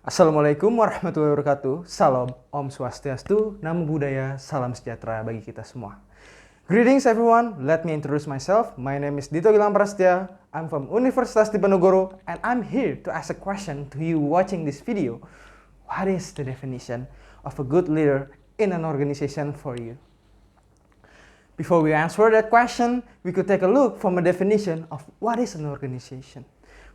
Assalamualaikum warahmatullahi wabarakatuh. Salam, Om Swastiastu, Namo Buddhaya, Salam Sejahtera bagi kita semua. Greetings everyone, let me introduce myself. My name is Dito Gilang Prastia. I'm from Universitas Diponegoro and I'm here to ask a question to you watching this video. What is the definition of a good leader in an organization for you? Before we answer that question, we could take a look from a definition of what is an organization.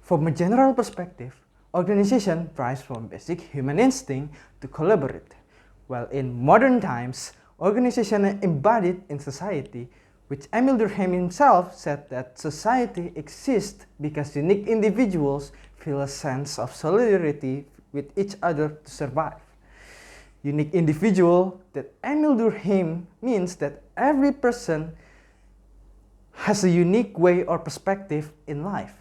From a general perspective, organization thrives from basic human instinct to collaborate. While in modern times, organization are embodied in society, which Emil Durkheim himself said that society exists because unique individuals feel a sense of solidarity with each other to survive. Unique individual that Emil Durkheim means that every person has a unique way or perspective in life.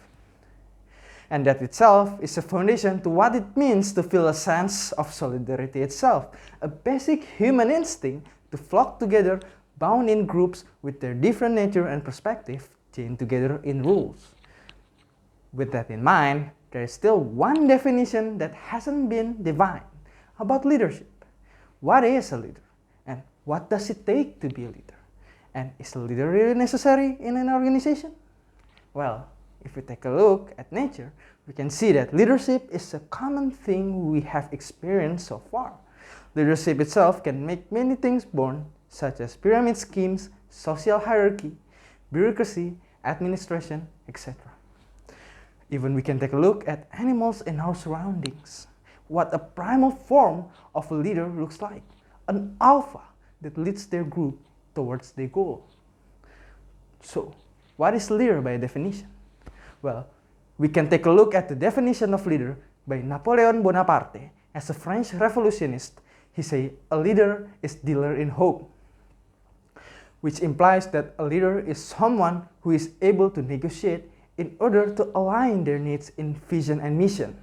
And that itself is a foundation to what it means to feel a sense of solidarity itself, a basic human instinct to flock together, bound in groups with their different nature and perspective, chained together in rules. With that in mind, there is still one definition that hasn't been defined about leadership. What is a leader? And what does it take to be a leader? And is a leader really necessary in an organization? Well, if we take a look at nature, we can see that leadership is a common thing we have experienced so far. Leadership itself can make many things born, such as pyramid schemes, social hierarchy, bureaucracy, administration, etc. Even we can take a look at animals in our surroundings. What a primal form of a leader looks like. An alpha that leads their group towards their goal. So, what is leader by definition? Well, we can take a look at the definition of leader by Napoleon Bonaparte. As a French revolutionist, he said a leader is dealer in hope, which implies that a leader is someone who is able to negotiate in order to align their needs in vision and mission,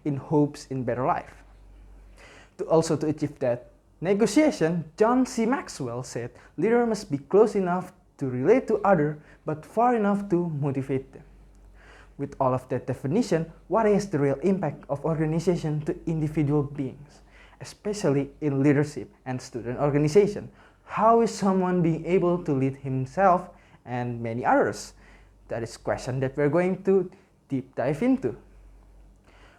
in hopes in better life. To achieve that negotiation, John C. Maxwell said, leader must be close enough to relate to others, but far enough to motivate them. With all of that definition, what is the real impact of organization to individual beings, especially in leadership and student organization? How is someone being able to lead himself and many others? That is a question that we're going to deep dive into.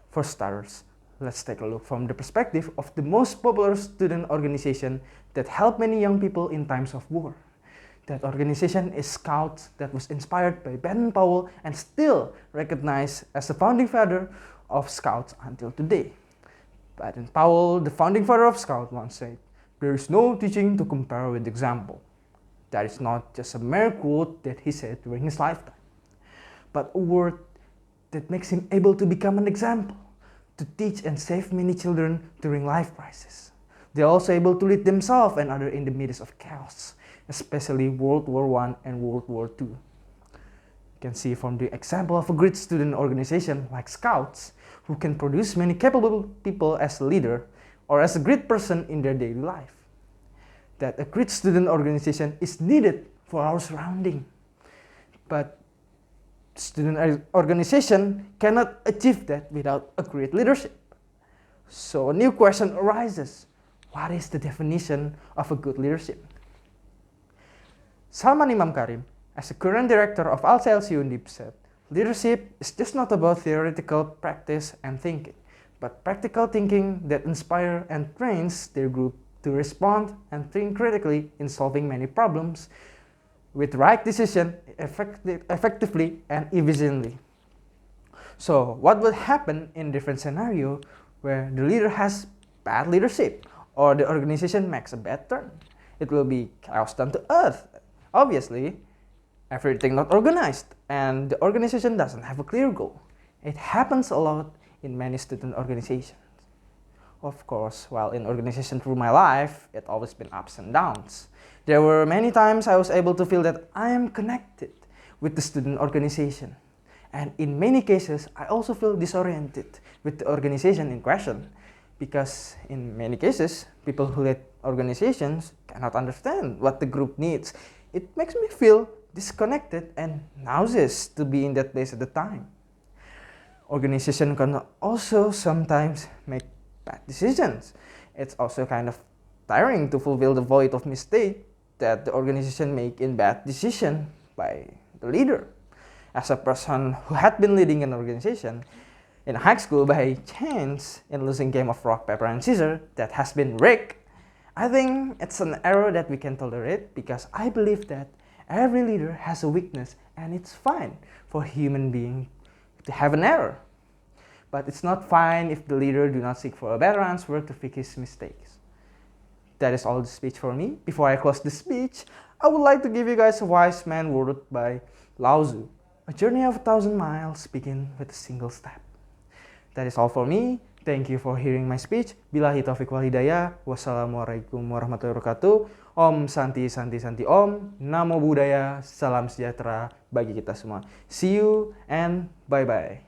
For starters, let's take a look from the perspective of the most popular student organization that helped many young people in times of war. That organization is Scouts, that was inspired by Baden-Powell and still recognized as the founding father of Scouts until today. Baden-Powell, the founding father of Scouts, once said, "There is no teaching to compare with example." That is not just a mere quote that he said during his lifetime, but a word that makes him able to become an example, to teach and save many children during life crisis. They are also able to lead themselves and others in the midst of chaos, especially World War I and World War II. You can see from the example of a great student organization like Scouts, who can produce many capable people as a leader or as a great person in their daily life, that a great student organization is needed for our surrounding. But student organization cannot achieve that without a great leadership. So a new question arises. What is the definition of a good leadership? Salman Imam Karim, as the current director of ALCLC UNDIP, said, leadership is just not about theoretical practice and thinking, but practical thinking that inspires and trains their group to respond and think critically in solving many problems with right decision effectively and efficiently. So what will happen in different scenario where the leader has bad leadership or the organization makes a bad turn? It will be chaos down to earth. Obviously, everything not organized and the organization doesn't have a clear goal. It happens a lot in many student organizations. Of course, while in organization through my life, it always been ups and downs. There were many times I was able to feel that I am connected with the student organization. And in many cases, I also feel disoriented with the organization in question. Because in many cases, people who lead organizations cannot understand what the group needs. It makes me feel disconnected and nauseous to be in that place at the time. Organization can also sometimes make bad decisions. It's also kind of tiring to fulfill the void of mistake that the organization make in bad decision by the leader. As a person who had been leading an organization in high school by chance in losing game of rock, paper, and scissors that has been rigged, I think it's an error that we can tolerate because I believe that every leader has a weakness and it's fine for human being to have an error. But it's not fine if the leader do not seek for a better answer to fix his mistakes. That is all the speech for me. Before I close the speech, I would like to give you guys a wise man word by Lao Tzu. A journey of 1,000 miles begin with a single step. That is all for me. Thank you for hearing my speech. Billahi taufiq wal hidayah. Wassalamualaikum warahmatullahi wabarakatuh. Om Santi Santi Santi Om. Namo Buddhaya. Salam sejahtera bagi kita semua. See you and bye-bye.